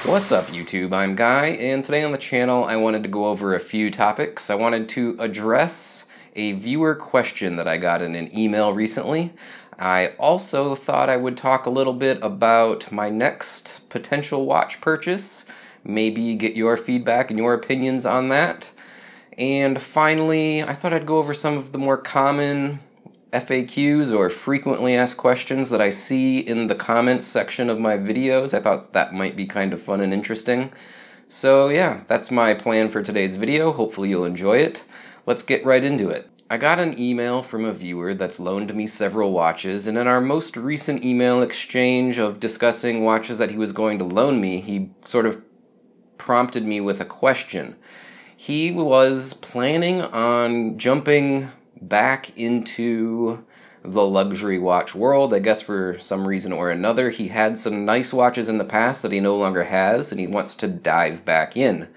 What's up YouTube, I'm Guy, and today on the channel I wanted to go over a few topics. I wanted to address a viewer question that I got in an email recently. I also thought I would talk a little bit about my next potential watch purchase, maybe get your feedback and your opinions on that. And finally, I thought I'd go over some of the more common FAQs or frequently asked questions that I see in the comments section of my videos. I thought that might be kind of fun and interesting. So yeah, that's my plan for today's video. Hopefully you'll enjoy it. Let's get right into it. I got an email from a viewer that's loaned me several watches, and in our most recent email exchange of discussing watches that he was going to loan me, he sort of prompted me with a question. He was planning on jumping back into the luxury watch world. I guess for some reason or another he had some nice watches in the past that he no longer has, and he wants to dive back in.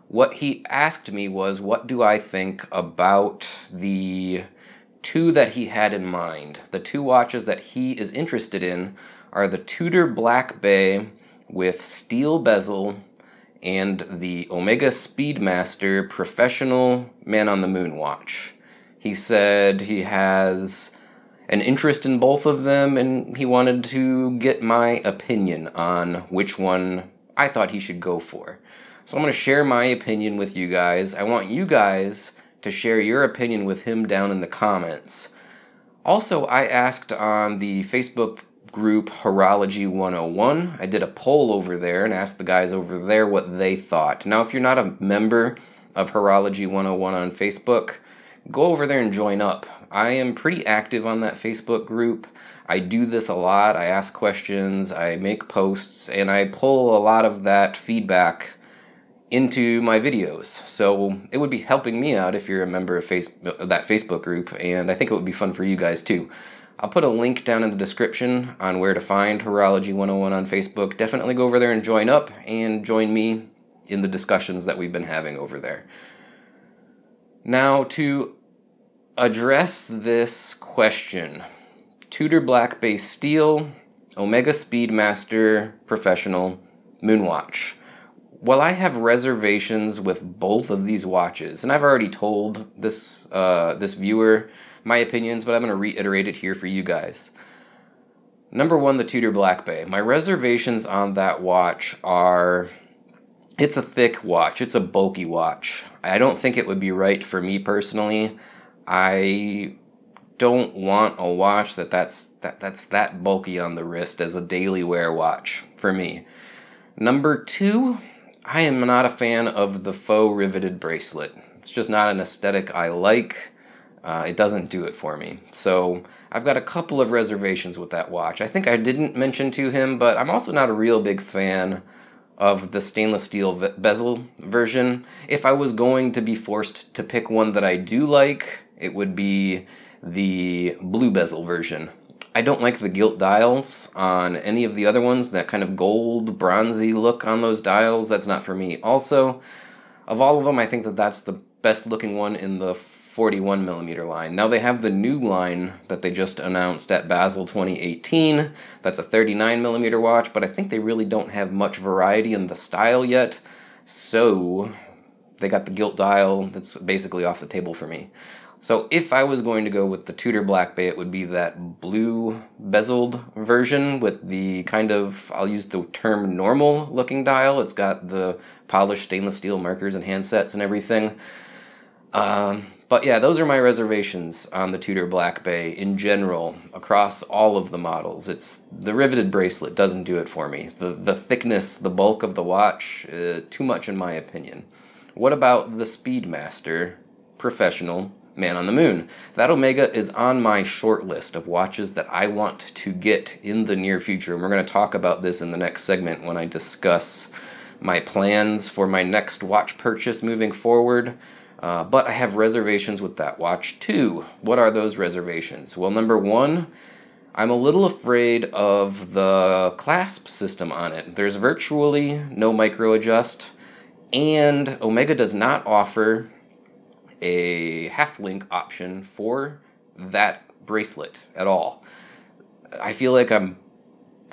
What he asked me was, what do I think about the two that he had in mind? The two watches that he is interested in are the Tudor Black Bay with steel bezel and the Omega Speedmaster Professional Man on the Moon watch. He said he has an interest in both of them, and he wanted to get my opinion on which one I thought he should go for. So I'm going to share my opinion with you guys. I want you guys to share your opinion with him down in the comments. Also, I asked on the Facebook group Horology 101. I did a poll over there and asked the guys over there what they thought. Now, if you're not a member of Horology 101 on Facebook, go over there and join up. I am pretty active on that Facebook group. I do this a lot. I ask questions, I make posts, and I pull a lot of that feedback into my videos. So it would be helping me out if you're a member of that Facebook group, and I think it would be fun for you guys too. I'll put a link down in the description on where to find Horology 101 on Facebook. Definitely go over there and join up, and join me in the discussions that we've been having over there. Now, to address this question, Tudor Black Bay Steel, Omega Speedmaster Professional Moonwatch. Well, I have reservations with both of these watches, and I've already told this viewer my opinions, but I'm going to reiterate it here for you guys. Number one, the Tudor Black Bay. My reservations on that watch are, it's a thick watch. It's a bulky watch. I don't think it would be right for me personally. I don't want a watch that's that bulky on the wrist as a daily wear watch for me. Number two, I am not a fan of the faux riveted bracelet. It's just not an aesthetic I like. It doesn't do it for me. So I've got a couple of reservations with that watch. I think I didn't mention to him, but I'm also not a real big fan of the stainless steel bezel version. If I was going to be forced to pick one that I do like, it would be the blue bezel version. I don't like the gilt dials on any of the other ones, that kind of gold, bronzy look on those dials. That's not for me. Also, of all of them, I think that that's the best looking one in the 41mm line. Now they have the new line that they just announced at Basel 2018. That's a 39mm watch, but I think they really don't have much variety in the style yet. So they got the gilt dial. That's basically off the table for me. So if I was going to go with the Tudor Black Bay, it would be that blue bezeled version with the kind of, I'll use the term normal looking dial. It's got the polished stainless steel markers and handsets and everything. But yeah, those are my reservations on the Tudor Black Bay in general, across all of the models. It's the riveted bracelet doesn't do it for me. The thickness, the bulk of the watch, too much in my opinion. What about the Speedmaster Professional Man on the Moon? That Omega is on my short list of watches that I want to get in the near future, and we're going to talk about this in the next segment when I discuss my plans for my next watch purchase moving forward. But I have reservations with that watch too. What are those reservations? Well, number one, I'm a little afraid of the clasp system on it. There's virtually no micro adjust, and Omega does not offer a half link option for that bracelet at all. I feel like I'm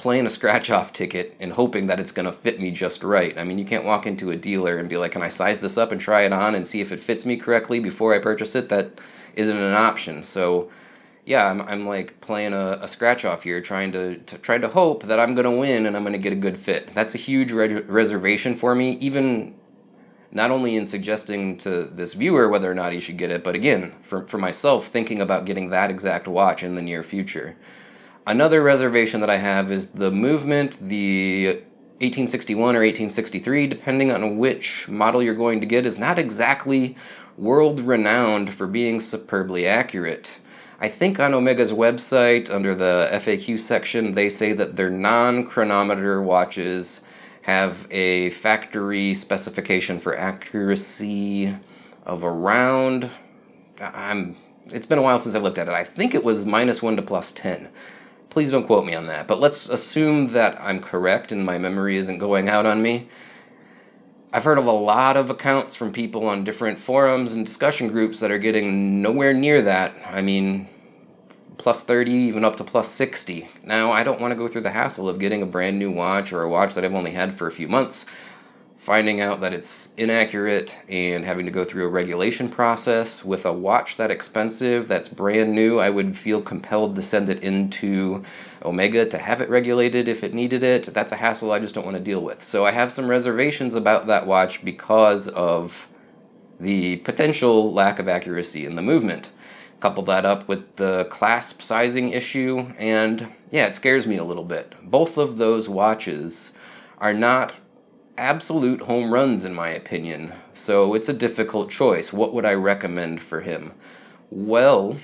playing a scratch-off ticket and hoping that it's going to fit me just right. I mean, you can't walk into a dealer and be like, can I size this up and try it on and see if it fits me correctly before I purchase it? That isn't an option. So yeah, I'm like playing a scratch-off here, trying to hope that I'm going to win and I'm going to get a good fit. That's a huge reservation for me, even not only in suggesting to this viewer whether or not he should get it, but again, for myself, thinking about getting that exact watch in the near future. Another reservation that I have is the movement, the 1861 or 1863, depending on which model you're going to get, is not exactly world-renowned for being superbly accurate. I think on Omega's website, under the FAQ section, they say that their non-chronometer watches have a factory specification for accuracy of around, it's been a while since I looked at it, I think it was -1 to +10. Please don't quote me on that, but let's assume that I'm correct and my memory isn't going out on me. I've heard of a lot of accounts from people on different forums and discussion groups that are getting nowhere near that. I mean, +30, even up to +60. Now, I don't want to go through the hassle of getting a brand new watch or a watch that I've only had for a few months, finding out that it's inaccurate and having to go through a regulation process. With a watch that expensive, that's brand new, I would feel compelled to send it into Omega to have it regulated if it needed it. That's a hassle I just don't want to deal with. So I have some reservations about that watch because of the potential lack of accuracy in the movement. Couple that up with the clasp sizing issue, and yeah, it scares me a little bit. Both of those watches are not absolute home runs in my opinion, so it's a difficult choice. What would I recommend for him? Well,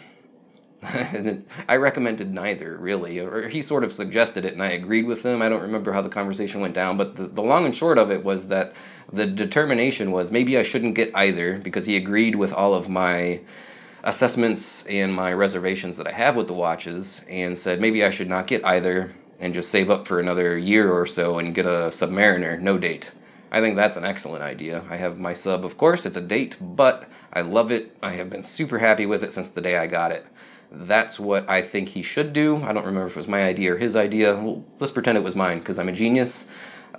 I recommended neither, really, or he sort of suggested it and I agreed with him. I don't remember how the conversation went down, but the long and short of it was that the determination was maybe I shouldn't get either, because he agreed with all of my assessments and my reservations that I have with the watches, and said maybe I should not get either and just save up for another year or so and get a Submariner, no date. I think that's an excellent idea. I have my Sub, of course, it's a date, but I love it. I have been super happy with it since the day I got it. That's what I think he should do. I don't remember if it was my idea or his idea. Well, let's pretend it was mine, because I'm a genius.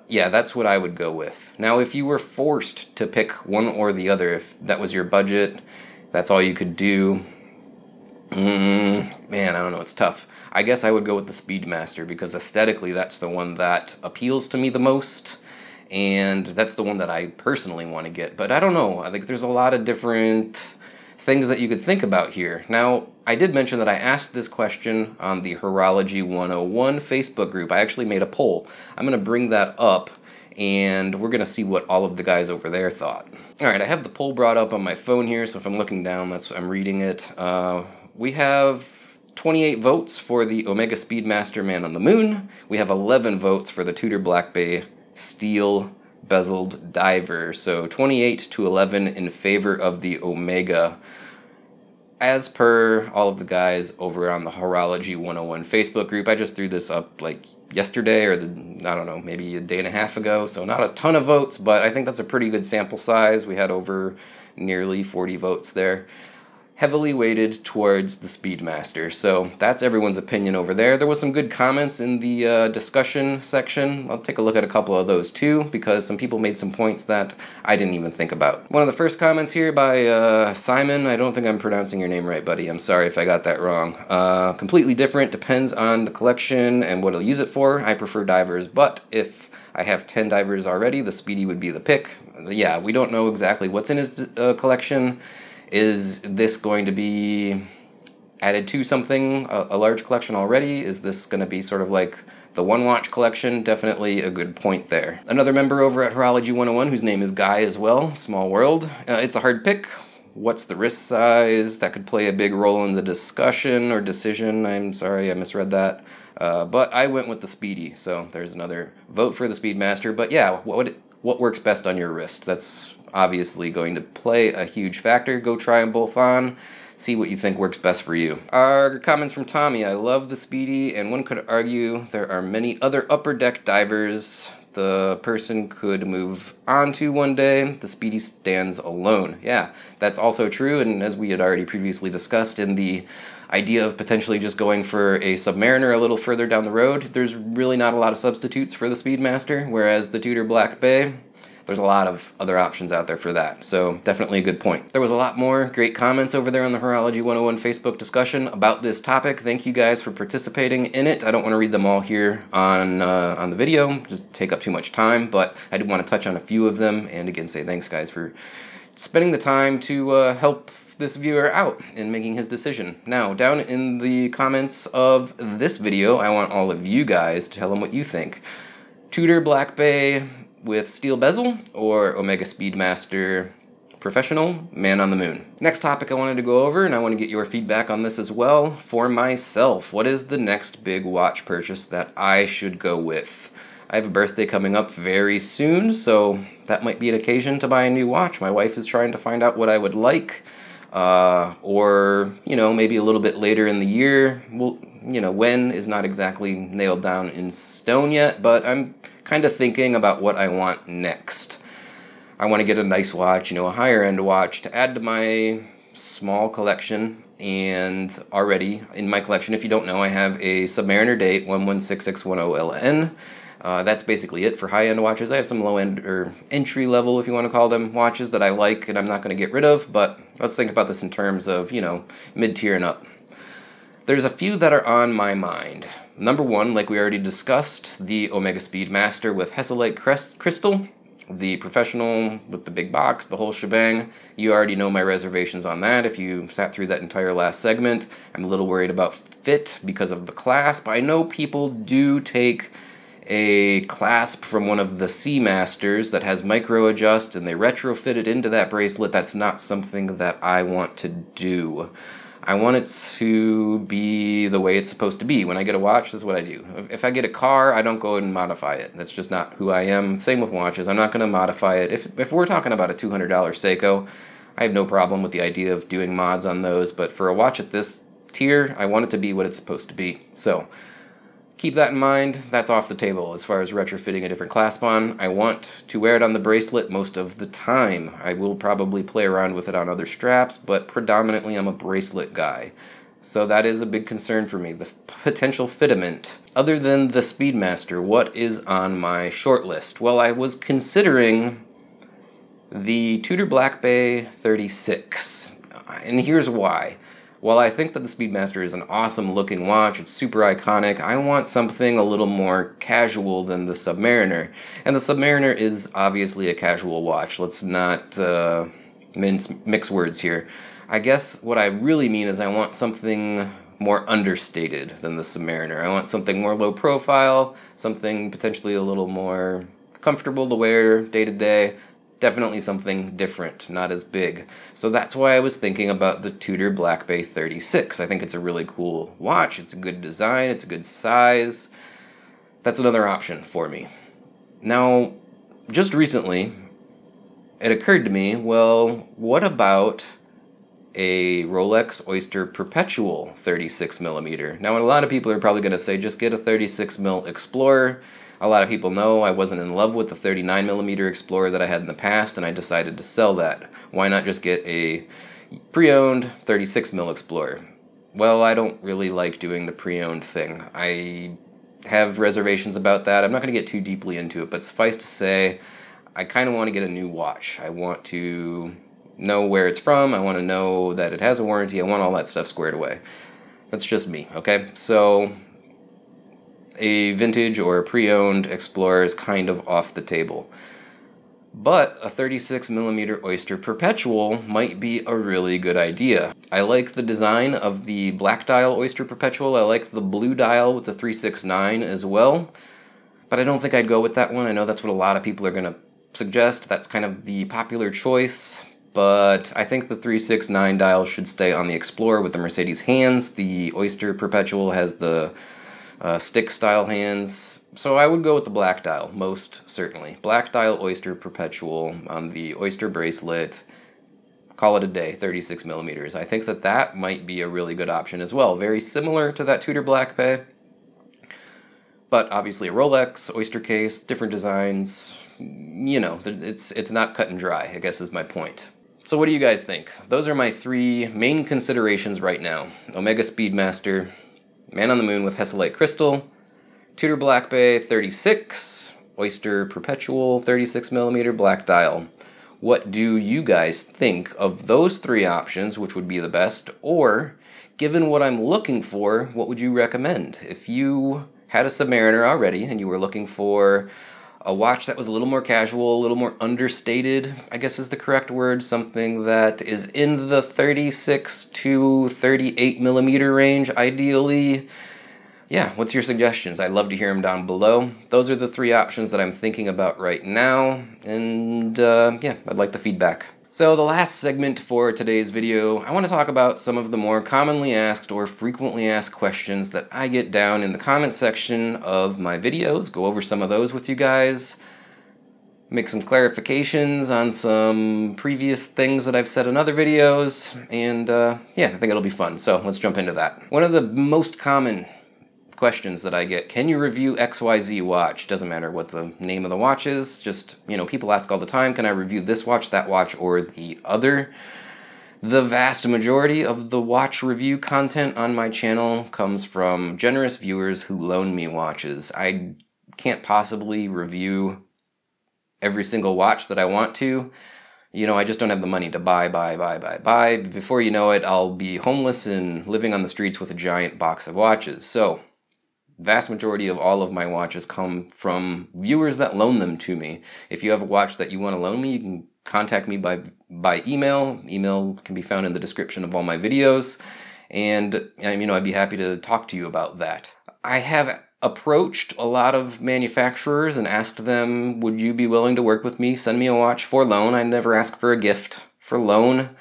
Yeah, that's what I would go with. Now, if you were forced to pick one or the other, if that was your budget, that's all you could do, man, I don't know, it's tough. I guess I would go with the Speedmaster, because aesthetically that's the one that appeals to me the most, and that's the one that I personally want to get. But I don't know, I think there's a lot of different things that you could think about here. Now, I did mention that I asked this question on the Horology 101 Facebook group. I actually made a poll. I'm going to bring that up, and we're going to see what all of the guys over there thought. Alright, I have the poll brought up on my phone here, so if I'm looking down, I'm reading it. We have 28 votes for the Omega Speedmaster Man on the Moon. We have 11 votes for the Tudor Black Bay Steel bezeled diver. So 28 to 11 in favor of the Omega, as per all of the guys over on the Horology 101 Facebook group. I just threw this up like yesterday, or I don't know, maybe a day and a half ago, so not a ton of votes, but I think that's a pretty good sample size. We had over nearly 40 votes there, heavily weighted towards the Speedmaster. So that's everyone's opinion over there. There was some good comments in the discussion section. I'll take a look at a couple of those too, because some people made some points that I didn't even think about. One of the first comments here by Simon. I don't think I'm pronouncing your name right, buddy. I'm sorry if I got that wrong. Completely different, depends on the collection and what I'll use it for. I prefer divers, but if I have 10 divers already, the Speedy would be the pick. Yeah, we don't know exactly what's in his collection. Is this going to be added to something, a large collection already? Is this going to be sort of like the one watch collection? Definitely a good point there. Another member over at Horology 101, whose name is Guy as well, small world. It's a hard pick. What's the wrist size? That could play a big role in the discussion or decision. I'm sorry, I misread that. But I went with the Speedy, so there's another vote for the Speedmaster. But yeah, what works best on your wrist? That's obviously going to play a huge factor. Go try them both on, see what you think works best for you. Our comments from Tommy: I love the Speedy, and one could argue there are many other upper deck divers the person could move on to one day. The Speedy stands alone. Yeah, that's also true, and as we had already previously discussed in the idea of potentially just going for a Submariner a little further down the road, there's really not a lot of substitutes for the Speedmaster, whereas the Tudor Black Bay, there's a lot of other options out there for that, so definitely a good point. There was a lot more great comments over there on the Horology 101 Facebook discussion about this topic. Thank you guys for participating in it. I don't want to read them all here on the video, just take up too much time, but I did want to touch on a few of them, and again say thanks guys for spending the time to help this viewer out in making his decision. Now, down in the comments of this video, I want all of you guys to tell them what you think. Tudor Black Bay with steel bezel or Omega Speedmaster Professional Man on the Moon? Next topic I wanted to go over, and I want to get your feedback on this as well. For myself, what is the next big watch purchase that I should go with? I have a birthday coming up very soon, so that might be an occasion to buy a new watch. My wife is trying to find out what I would like, or, you know, maybe a little bit later in the year. Well, you know, when is not exactly nailed down in stone yet, but I'm kind of thinking about what I want next. I want to get a nice watch, you know, a higher end watch to add to my small collection. And already in my collection, if you don't know, I have a Submariner Date 116610LN. That's basically it for high-end watches. I have some low-end, or entry-level, if you want to call them, watches that I like and I'm not going to get rid of, but let's think about this in terms of, you know, mid-tier and up. There's a few that are on my mind. Number one, like we already discussed, the Omega Speedmaster with Hesselite crystal, the Professional with the big box, the whole shebang. You already know my reservations on that if you sat through that entire last segment. I'm a little worried about fit because of the clasp. I know people do take a clasp from one of the Seamasters that has micro adjust and they retrofit it into that bracelet. That's not something that I want to do. I want it to be the way it's supposed to be. When I get a watch, that's what I do. If I get a car, I don't go and modify it. That's just not who I am. Same with watches. I'm not going to modify it. If we're talking about a $200 Seiko, I have no problem with the idea of doing mods on those, but for a watch at this tier, I want it to be what it's supposed to be. So keep that in mind. That's off the table as far as retrofitting a different clasp on. I want to wear it on the bracelet most of the time. I will probably play around with it on other straps, but predominantly I'm a bracelet guy. So that is a big concern for me, the potential fitment. Other than the Speedmaster, what is on my short list? Well, I was considering the Tudor Black Bay 36, and here's why. While I think that the Speedmaster is an awesome looking watch, it's super iconic, I want something a little more casual than the Submariner. And the Submariner is obviously a casual watch. Let's not mix words here. I guess what I really mean is I want something more understated than the Submariner. I want something more low profile, something potentially a little more comfortable to wear day to day. Definitely something different, not as big. So that's why I was thinking about the Tudor Black Bay 36. I think it's a really cool watch. It's a good design. It's a good size. That's another option for me. Now, just recently, it occurred to me, well, what about a Rolex Oyster Perpetual 36mm? Now, a lot of people are probably going to say, just get a 36mm Explorer. A lot of people know I wasn't in love with the 39mm Explorer that I had in the past, and I decided to sell that. Why not just get a pre-owned 36mm Explorer? Well, I don't really like doing the pre-owned thing. I have reservations about that. I'm not going to get too deeply into it, but suffice to say, I kind of want to get a new watch. I want to know where it's from. I want to know that it has a warranty. I want all that stuff squared away. That's just me, okay? So a vintage or a pre-owned Explorer is kind of off the table. But a 36mm Oyster Perpetual might be a really good idea. I like the design of the black dial Oyster Perpetual. I like the blue dial with the 369 as well. But I don't think I'd go with that one. I know that's what a lot of people are going to suggest. That's kind of the popular choice. But I think the 369 dial should stay on the Explorer with the Mercedes hands. The Oyster Perpetual has the stick style hands, so I would go with the black dial, most certainly. Black dial Oyster Perpetual on the Oyster bracelet, call it a day, 36mm. I think that that might be a really good option as well. Very similar to that Tudor Black Bay, but obviously a Rolex, Oyster case, different designs, you know, it's not cut and dry, I guess is my point. So what do you guys think? Those are my three main considerations right now. Omega Speedmaster, Man on the Moon with Hesselite Crystal, Tudor Black Bay 36, Oyster Perpetual 36mm black dial. What do you guys think of those three options, which would be the best? Or, given what I'm looking for, what would you recommend? If you had a Submariner already and you were looking for a watch that was a little more casual, a little more understated, I guess is the correct word, something that is in the 36 to 38mm range, ideally. Yeah, what's your suggestions? I'd love to hear them down below. Those are the three options that I'm thinking about right now, and yeah, I'd like the feedback. So the last segment for today's video, I want to talk about some of the more commonly asked or frequently asked questions that I get down in the comment section of my videos, go over some of those with you guys, make some clarifications on some previous things that I've said in other videos, and yeah, I think it'll be fun. So let's jump into that. One of the most common questions that I get, can you review XYZ watch? Doesn't matter what the name of the watch is, just, you know, people ask all the time, can I review this watch, that watch, or the other? The vast majority of the watch review content on my channel comes from generous viewers who loan me watches. I can't possibly review every single watch that I want to. You know, I just don't have the money to buy. Before you know it, I'll be homeless and living on the streets with a giant box of watches. So vast majority of all of my watches come from viewers that loan them to me. If you have a watch that you want to loan me, you can contact me by email. Email can be found in the description of all my videos, and you know, I'd be happy to talk to you about that. I have approached a lot of manufacturers and asked them, would you be willing to work with me, send me a watch for loan? I never ask for a gift, for loan,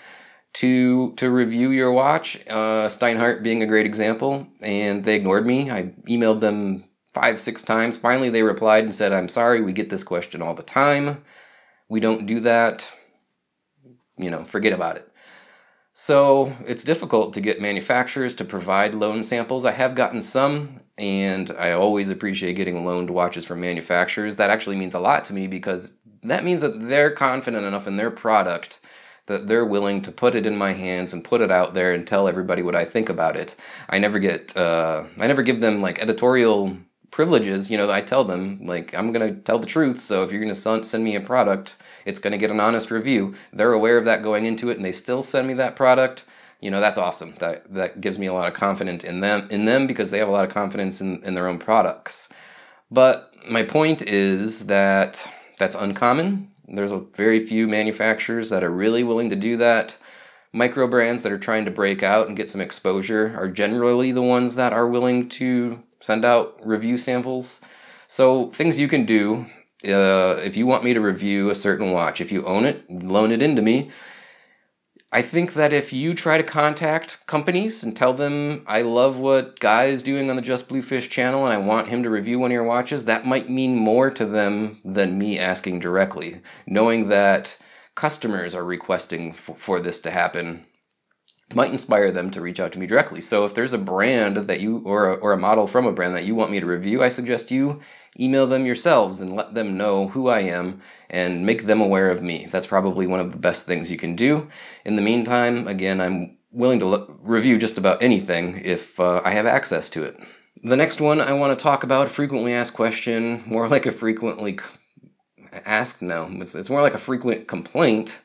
to review your watch, Steinhardt being a great example, and they ignored me. I emailed them 5-6 times. Finally, they replied and said, I'm sorry, we get this question all the time. We don't do that. You know, forget about it. So it's difficult to get manufacturers to provide loan samples. I have gotten some, and I always appreciate getting loaned watches from manufacturers. That actually means a lot to me because that means that they're confident enough in their product that they're willing to put it in my hands and put it out there and tell everybody what I think about it. I never give them like editorial privileges. You know, I tell them, like, I'm gonna tell the truth, so if you're gonna send me a product, it's gonna get an honest review. They're aware of that going into it, and they still send me that product. You know, that's awesome. That gives me a lot of confidence in them because they have a lot of confidence in their own products. But my point is that that's uncommon. There's very few manufacturers that are really willing to do that. Micro brands that are trying to break out and get some exposure are generally the ones that are willing to send out review samples. So things you can do, if you want me to review a certain watch, if you own it, loan it into me. I think that if you try to contact companies and tell them, I love what Guy is doing on the JustBlueFish channel and I want him to review one of your watches, that might mean more to them than me asking directly. Knowing that customers are requesting for this to happen might inspire them to reach out to me directly. So if there's a brand that you, or a model from a brand that you want me to review, I suggest you email them yourselves and let them know who I am and make them aware of me. That's probably one of the best things you can do. In the meantime, again, I'm willing to review just about anything if I have access to it. The next one I want to talk about, frequently asked question, more like a frequently asked, no, it's more like a frequent complaint.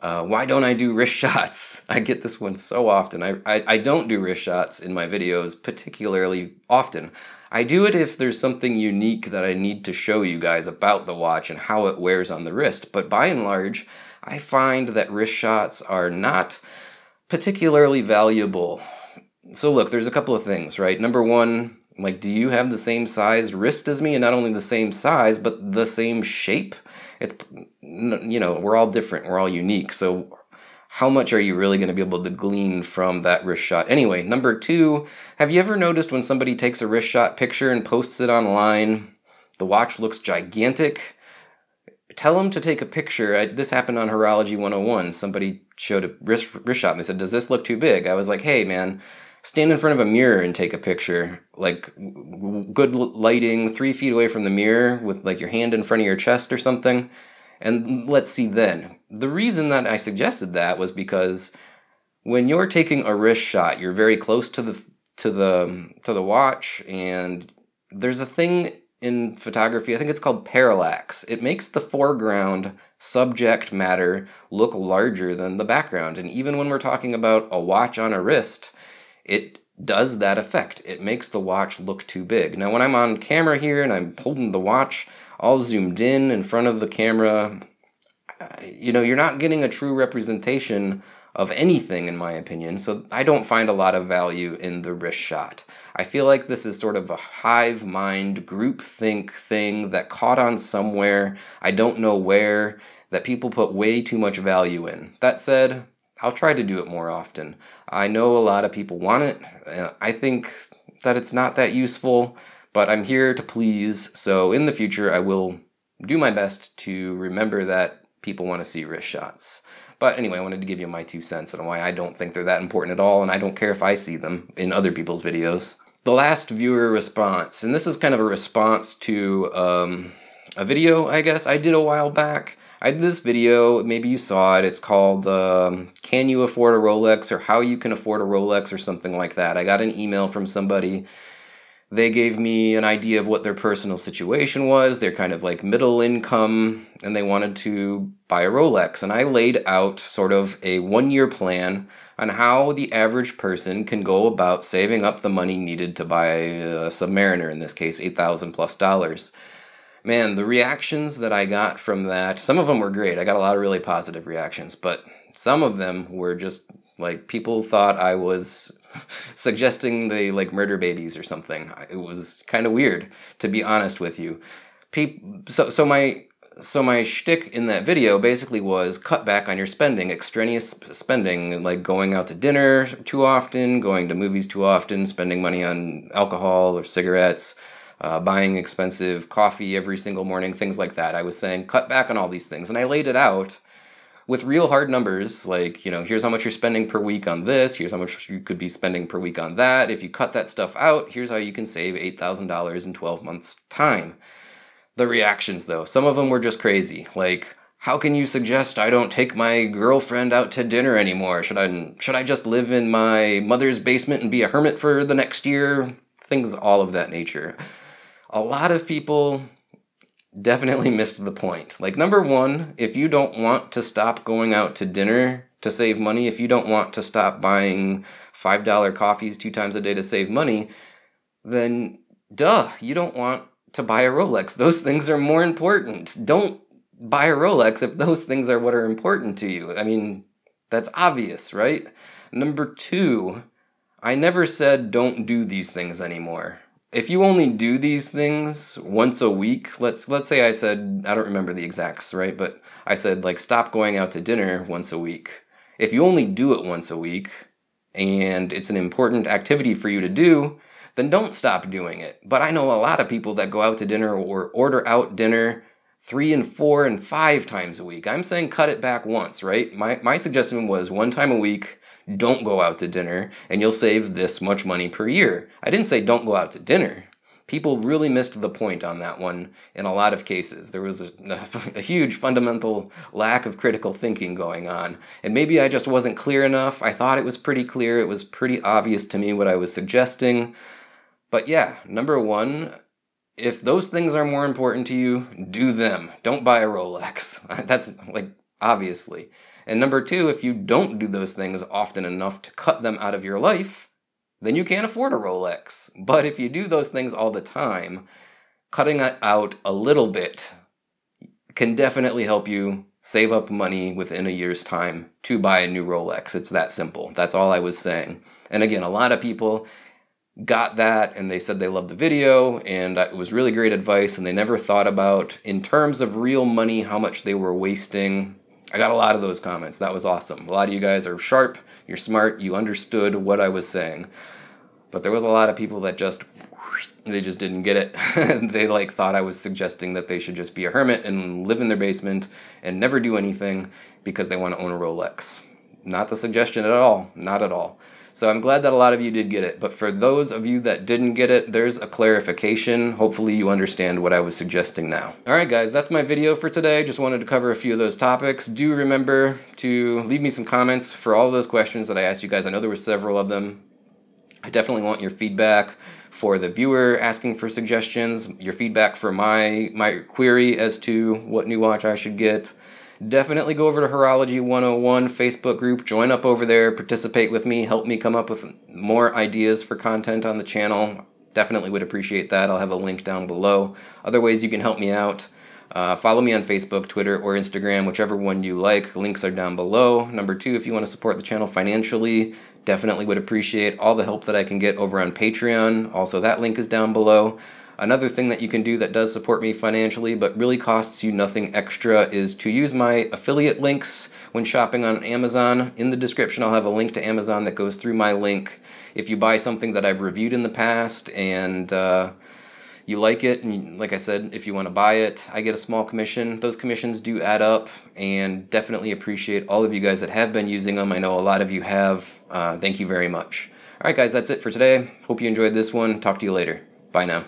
Why don't I do wrist shots? I get this one so often. I don't do wrist shots in my videos particularly often. I do it if there's something unique that I need to show you guys about the watch and how it wears on the wrist. But by and large, I find that wrist shots are not particularly valuable. So look, there's a couple of things, right? Number one, like, do you have the same size wrist as me? And not only the same size, but the same shape? It's, you know, we're all different. We're all unique. So how much are you really going to be able to glean from that wrist shot? Anyway, number two, have you ever noticed when somebody takes a wrist shot picture and posts it online, the watch looks gigantic? Tell them to take a picture. This happened on Horology 101. Somebody showed a wrist shot and they said, does this look too big? I was like, hey man, stand in front of a mirror and take a picture. Like, good lighting, 3 feet away from the mirror with like your hand in front of your chest or something. And let's see then. the reason that I suggested that was because when you're taking a wrist shot, you're very close to the watch, and there's a thing in photography, I think it's called parallax. It makes the foreground subject matter look larger than the background. And even when we're talking about a watch on a wrist, it does that effect. It makes the watch look too big. Now, when I'm on camera here and I'm holding the watch all zoomed in front of the camera, you know, you're not getting a true representation of anything, in my opinion, so I don't find a lot of value in the wrist shot. I feel like this is sort of a hive mind, groupthink thing that caught on somewhere, I don't know where, that people put way too much value in. That said, I'll try to do it more often. I know a lot of people want it. I think that it's not that useful, but I'm here to please, so in the future I will do my best to remember that people want to see wrist shots. But anyway, I wanted to give you my 2 cents on why I don't think they're that important at all, and I don't care if I see them in other people's videos. The last viewer response, and this is kind of a response to a video, I guess, I did a while back. I did this video, maybe you saw it, it's called Can You Afford a Rolex, or How You Can Afford a Rolex, or something like that. I got an email from somebody. They gave me an idea of what their personal situation was. They're kind of like middle income, and they wanted to buy a Rolex. And I laid out sort of a 1-year plan on how the average person can go about saving up the money needed to buy a Submariner, in this case, $8,000+. Man, the reactions that I got from that, some of them were great. I got a lot of really positive reactions, but some of them were just like people thought I was suggesting they like murder babies or something. It was kind of weird, to be honest with you. So my shtick in that video basically was cut back on your spending, extraneous spending, like going out to dinner too often, going to movies too often, spending money on alcohol or cigarettes, buying expensive coffee every single morning, things like that. I was saying cut back on all these things, and I laid it out with real hard numbers, like, you know, here's how much you're spending per week on this, here's how much you could be spending per week on that. If you cut that stuff out, here's how you can save $8,000 in 12 months' time. The reactions, though, some of them were just crazy. Like, how can you suggest I don't take my girlfriend out to dinner anymore? Should I just live in my mother's basement and be a hermit for the next year? Things all of that nature. A lot of people definitely missed the point. Like, number one, if you don't want to stop going out to dinner to save money, if you don't want to stop buying $5 coffees 2 times a day to save money, then duh, you don't want to buy a Rolex. Those things are more important. Don't buy a Rolex if those things are what are important to you. I mean, that's obvious, right? Number two, I never said don't do these things anymore. If you only do these things once a week, let's say I said, I don't remember the exacts, right? But I said, like, stop going out to dinner once a week. If you only do it once a week, and it's an important activity for you to do, then don't stop doing it. But I know a lot of people that go out to dinner or order out dinner 3 and 4 and 5 times a week. I'm saying cut it back once, right? My suggestion was 1 time a week, don't go out to dinner, and you'll save this much money per year. I didn't say don't go out to dinner. People really missed the point on that one in a lot of cases. There was a huge fundamental lack of critical thinking going on. And maybe I just wasn't clear enough. I thought it was pretty clear. It was pretty obvious to me what I was suggesting. But yeah, number one, if those things are more important to you, do them. Don't buy a Rolex. That's, like, obviously. And number two, if you don't do those things often enough to cut them out of your life, then you can't afford a Rolex. But if you do those things all the time, cutting it out a little bit can definitely help you save up money within a year's time to buy a new Rolex. It's that simple. That's all I was saying. And again, a lot of people got that and they said they loved the video and it was really great advice, and they never thought about, in terms of real money, how much they were wasting. I got a lot of those comments. That was awesome. A lot of you guys are sharp, you're smart, you understood what I was saying. But there was a lot of people that they just didn't get it. They like thought I was suggesting that they should just be a hermit and live in their basement and never do anything because they want to own a Rolex. Not the suggestion at all. Not at all. So I'm glad that a lot of you did get it, but for those of you that didn't get it, there's a clarification. Hopefully you understand what I was suggesting now. All right, guys, that's my video for today. Just wanted to cover a few of those topics. Do remember to leave me some comments for all of those questions that I asked you guys. I know there were several of them. I definitely want your feedback for the viewer asking for suggestions, your feedback for my query as to what new watch I should get. Definitely go over to Horology 101 Facebook group, join up over there, participate with me, help me come up with more ideas for content on the channel. Definitely would appreciate that. I'll have a link down below. Other ways you can help me out, follow me on Facebook, Twitter, or Instagram, whichever one you like. Links are down below. Number 2, if you want to support the channel financially, definitely would appreciate all the help that I can get over on Patreon. Also, that link is down below. Another thing that you can do that does support me financially but really costs you nothing extra is to use my affiliate links when shopping on Amazon. In the description I'll have a link to Amazon that goes through my link. If you buy something that I've reviewed in the past and you like it, and like I said, if you want to buy it, I get a small commission. Those commissions do add up, and definitely appreciate all of you guys that have been using them. I know a lot of you have. Thank you very much. Alright guys, that's it for today. Hope you enjoyed this one. Talk to you later. Bye now.